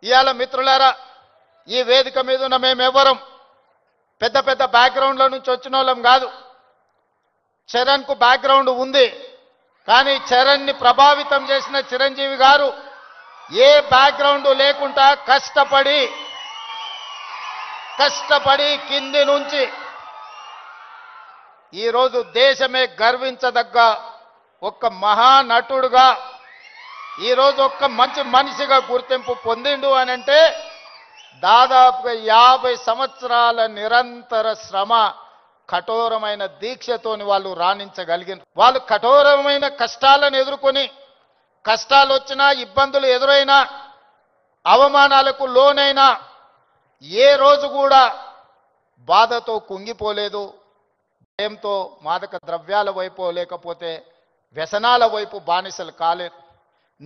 ఇయాల మిత్రులారా ఈ వేదిక మీద ఉన్న మేమెవ్వరం పెద్ద పెద్ద బ్యాక్గ్రౌండ్ల నుంచి వచ్చిన వాళ్ళం కాదు. చరణ్కు బ్యాక్గ్రౌండ్ ఉంది, కానీ చరణ్ని ప్రభావితం చేసిన చిరంజీవి గారు ఏ బ్యాక్గ్రౌండ్ లేకుండా కష్టపడి కింది నుంచి ఈరోజు దేశమే గర్వించదగ్గ ఒక్క మహానటుడుగా ఈరోజు ఒక్క మంచి మనిషిగా గుర్తింపు పొందిండు అని అంటే దాదాపుగా 50 సంవత్సరాల నిరంతర శ్రమ కఠోరమైన దీక్షతోని వాళ్ళు రాణించగలిగిన వాళ్ళు కఠోరమైన కష్టాలను ఎదుర్కొని కష్టాలు వచ్చినా ఇబ్బందులు ఎదురైనా అవమానాలకు లోనైనా ఏ రోజు కూడా బాధతో కుంగిపోలేదు. భయంతో మాదక ద్రవ్యాల వైపు లేకపోతే వ్యసనాల వైపు బానిసలు కాలేదు.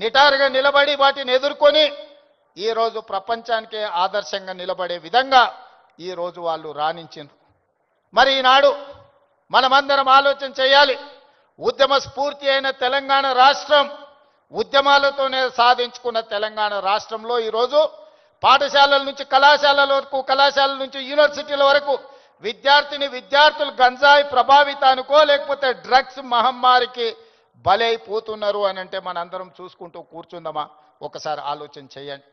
నిటారుగా నిలబడి వాటిని ఎదుర్కొని ఈరోజు ప్రపంచానికే ఆదర్శంగా నిలబడే విధంగా ఈరోజు వాళ్ళు రాణించారు. మరి ఈనాడు మనమందరం ఆలోచన చేయాలి. ఉద్యమ స్ఫూర్తి అయిన తెలంగాణ రాష్ట్రం, ఉద్యమాలతోనే సాధించుకున్న తెలంగాణ రాష్ట్రంలో ఈరోజు పాఠశాలల నుంచి కళాశాలల వరకు, కళాశాలల నుంచి యూనివర్సిటీల వరకు విద్యార్థులు గంజాయి ప్రభావితానికో లేకపోతే డ్రగ్స్ మహమ్మారికి బలైపోతున్నారు అని అంటే మనందరం చూసుకుంటూ కూర్చుందామా? ఒకసారి ఆలోచన చేయండి.